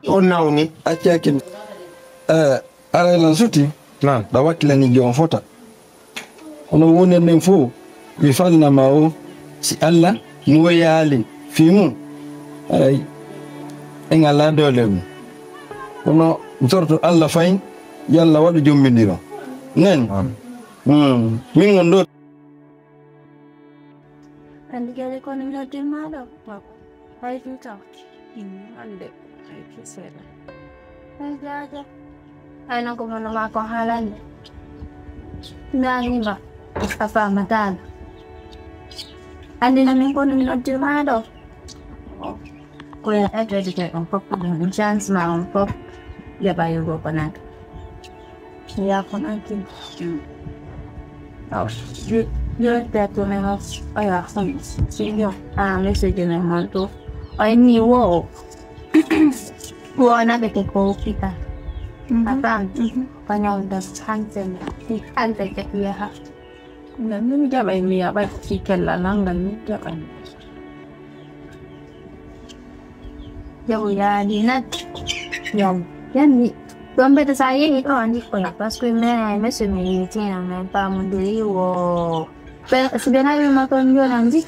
Onauni. Achakin. Ara la suti. Na. Da wakila ni jonfota. Ono wone nemfo. Bifal na mao. Si Allah. Nuwe yali. Fimu. Ay. Engala dolem. Ono mtorto Allah fain. Yalla wadu jumbindiro. Nen. Mingo ndo. Andigale ko nila dimado. Hai tuta. Ande. Ai kisela. Ai jaja. Ai na ko mana ma ko halan. Nani ba? Apa matan. Andi na min ko nila dimado. Ko ya ada de on pop de chance ma on pop. Ya ba yo ko na. Ya ko na kin. Oh, yo te tu me has. Ay, sí, yo. Me se tiene manto. Ay, ni wo. Buona perché copita. Apa? Panyaw da hansen. Hansen ke ya ha. Nan ja bai mi ya bai ki kella nan nan ja kan. Ya di nat. Ya ni. Dombe ta saya itu andi ko ya pas ko me se mi tina me pa munduri wo. Pero sebenarnya makan yo nanti.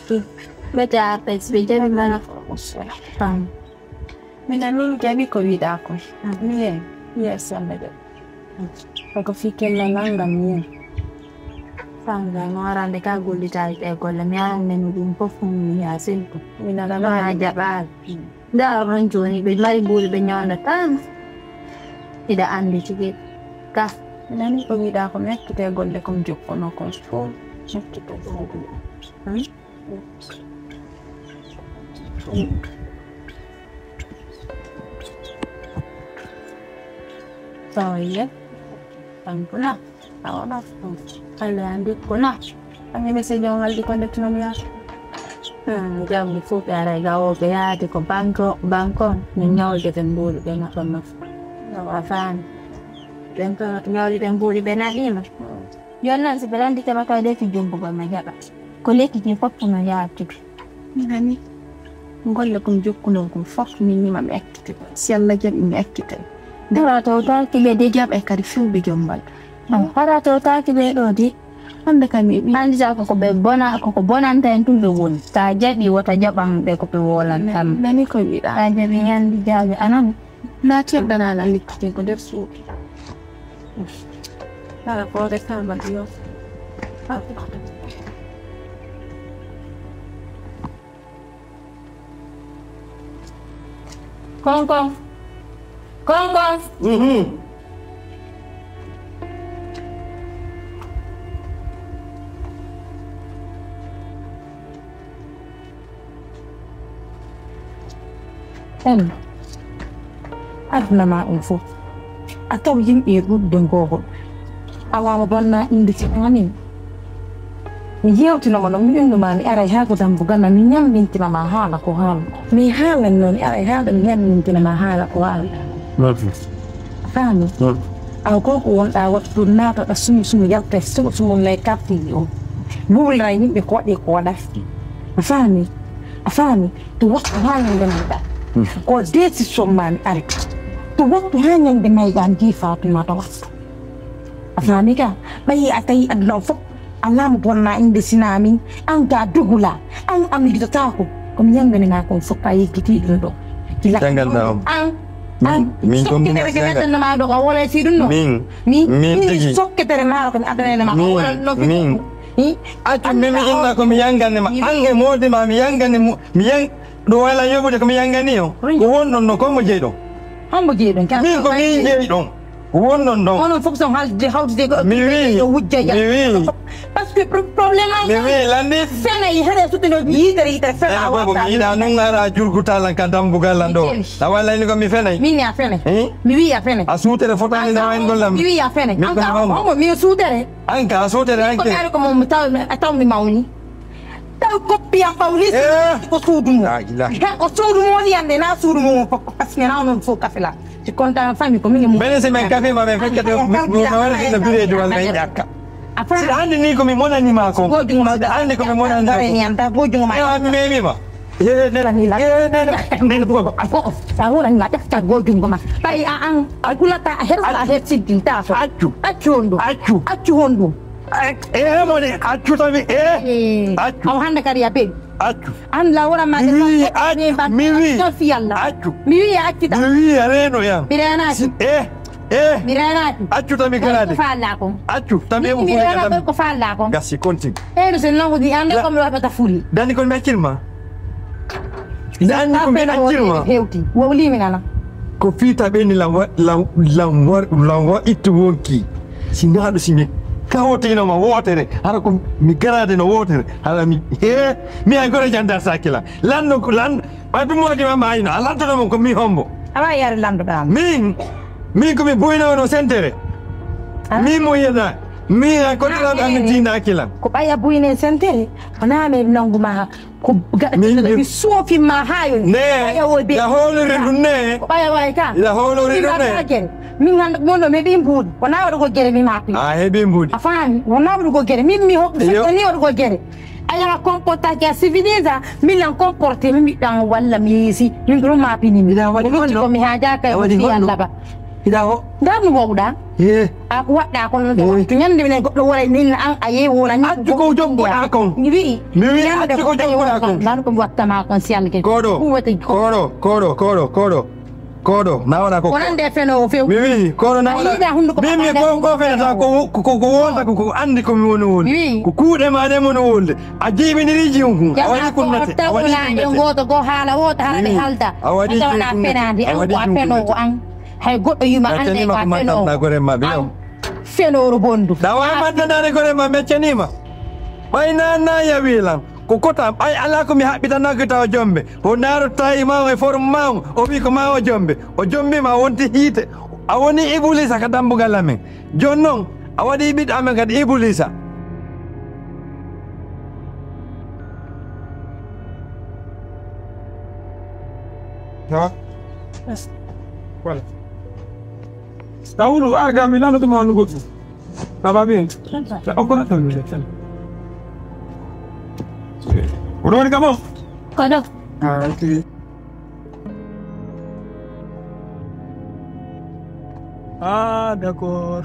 Beta pe sebenarnya mana pam. Menami jadi covid aku. Ni ya sampai. Aku fikir lang ni. Sangga orang dekat gul di cari ekor lemah menunggu pofung ni hasil. Minala aja bal. Dah orang juni beli bul benyawan datang. Tidak andi cikit. Kah, nani pemida aku mek kita gol dekom joko no konspol. Kita gol. So ya, puna. Tahu nak? Kalau andi puna. Kami mesti jangan lagi kontak dengan dia. Jam di food ada gaul dia di bangko nyau di tembul dia nak sama. Afan. Tempo nyori tempo di benalima. Yona sebelan di tema kau dia jumpa sama siapa? Kolek ni pop punya ya tu. Nani? Ngol lekum jukun lekum fok minimum active. Sial lagi ini active. Dah total kita dia jawab ekar film berjumpa. Para total kita lodi. Anda kami. Anda jawab aku bona anda yang tu berun. Saja di wata jawab aku berwolan. Nani kau bila? Saja yang dijawab anak. Na tiap dan ala lihat ko der su. Nada por dejar bandio. Kong. Adna ma info atau yim iru dengo awama bonna indi ngani yau tino mo mi ndu mani ara ha ko dam bugana mi nyam binti mama hala ko hal mi hala non ara ha dam nyam binti mama hala ko hal fahmi aw ko ko won da wat dunna ta sumi yak te sumu le kapti yo bul rai ni be ko de ko da fahmi tu wat ha ngam da ko deti somman arek tu waktu hanya dengan ganti Fatimah waktu. Afranika, bayi atai adlo fok alam ponna indi sinami angka dugula ang amig tahu kumyang dengan aku fok bayi kiti dulu. Jangan tahu. Min kombinasi nama do kawala sidun no. Min sok keterima kan ada nama kawala min. Aku memang nak kumyangkan nama. Angge mode mamiyangkan miyang doa lain aku dah kumyangkan ni yo. Kuon no komo jedo. Hamba gidan kan mi ko mi je don wonon don on faut son hal de house de mi wujja ya parce que problème mi landi fena yi hada sutu no yi dari ta fena wa ko mi da non ngara jurguta lan kadam bugalan do tawala ni ko mi fena mi ni afena mi wi afena asutere fotani da wen golam mi wi afena anka mi sutere anka ko dare ko mo taw mi mawni taw kopia paulis ko sudu ko sudu mo di ande na sudu mo parce que na on faut café là je compte en famille comme ni bene se men café ma ben fekete mo wala na bire do wala yakka après ande ni ko mi mona ni ma ko ande ko mi mona ndare ni anta bojuma ma mi ma Aku orang nggak ada golden koma. Tapi aku lata harus lahir sidin tak. Acu hondo. Mone acu tapi acu. Kau hendak karya peg. Acu. Anda orang macam Miwi. Sofialla. Acu. Miwi acu tak. Miwi areno ya. Mirana. Mirana. Acu tapi Gagnaadi. Fala aku. Acu tapi aku Mirana aku fala aku. Gasi konting. Senang di anda kau melakukan tafuli. Dan ikon macil ma. Dan ikon macil ma. Heuti. Wali menana. Ko fita beni lawa itu wonki. Sinado sini. Kawote ino ma wotere. Hara ko mi Gagnaadi no wotere. Hara mi ancora janda sakila. Lanno Papi mo di mama ino. Alanto no ko mi hombo. Apa yar lando dam. Mi ko mi buina no sentere. Mi mo yeda. Mi ancora la antina akila. Ko baya buine sentere. Ona me nongu ma ko Gagnaadi sofi ma hayo. Ne. Ya holo redunne. Ko baya wai ka. Ya holo redunne. Min ngand mono me bimbud wona wado ko gere mi mapi bimbud afani wona wado ko gere mi hokko ni wado ko gere aya comporta ya civiliza mi lan comporte mi dan walla mi yisi min do mapi ni mi da wadi ko mi haja kay wadi Allah ba ida ho da mi wawda aku wadda ko no to nyande mi goddo wala ni an aye wona ni accu ko jombo akon mi wi accu ko jombo akon dan ko watta ma kon sial ke Kodo na wana ko onan de feno fe mi kodo na wana mi ko fena ko wonta ko andi ko mi wono ko kuude ma de mono wonde ajibi ni riji onku awani ko nate awani ko ngoto go hala wota hala de halda awani na fena di an ko feno ko an hay goddo yima ande ko feno na gore ma biyo feno ro bondu dawa madda na gore ma meccenima bayna na ya wilan ko kota ay ala ko mi habita nagata jombe o naro tay ma e form ma o wi ko ma o jombe ma wonti hite a woni ibulisa ka dambugal amen jonnon a wadi bid amen kad ibulisa ha voilà Staulu aga milano to ma nugo ça va bien o ko to mi Udah ni kamu? Kodok. Oke. D'accord.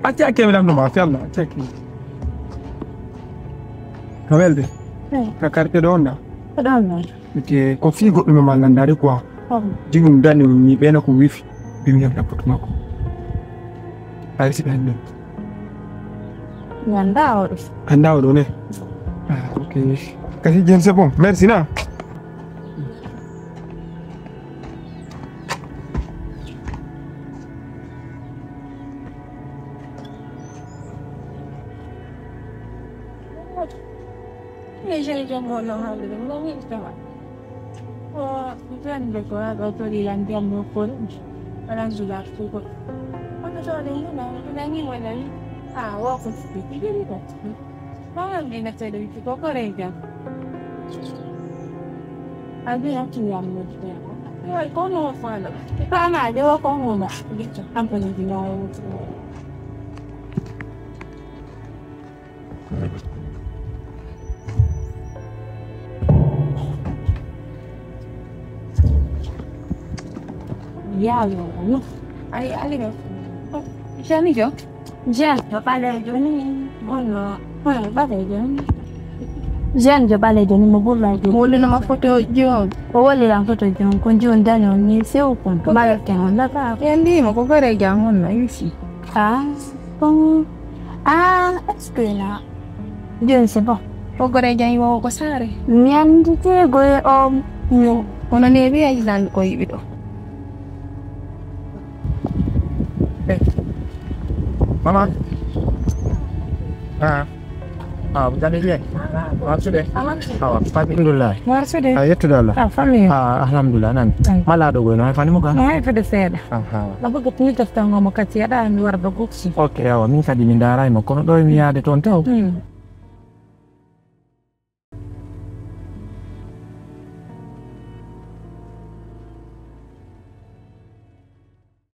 Acha que me la no más fiarla, acha que. Kabelde. Ka carte donna. Donna. Ke ko fi goddo me mallandare quoi. Jigum dani mi bena ko wifi bi mi yam rapport mako. Ay si ben. Anda o ne. Ah, OK. Kasi jen c'est bon. Merci na. Jadi jangan hal itu, mungkin cuma. Oh, bukan berkuah atau di lantai maupun orang sudah cukup. Mana soal ini nanti mana ni? Waktu itu dia tu. Mana ni nak cari itu kau kerja? Ada yang kiam ni. Kau no faham. Kalau ada kau no nak. Apa yang dia Ya, ay, algo. Ya ni yo. Ya, yo vale yo ni. Bueno, vale yo. Jan yo vale yo ni mo bola yo. Wole na mafoto yo. Wole la foto yo. Konjo ndani ni sio kon. Mara kengo ndaka. Yendi mo kokore jango na isi. Escuela. Yo ne sais pas. Kokore jango ko sare. Nyandi te go no. Kono ne bi ay dan ko yibido. Mama. Jadi dia. Sudah. Alhamdulillah. Sudah. Itu dah lah. Family. Alhamdulillah nan. Malah ada gue nai fani muka. Nai pada seda. Lalu ketemu kita ngomong kecil ada luar bagus. Oke, ya, minta dimindarai mau kono doi mi ada tonton.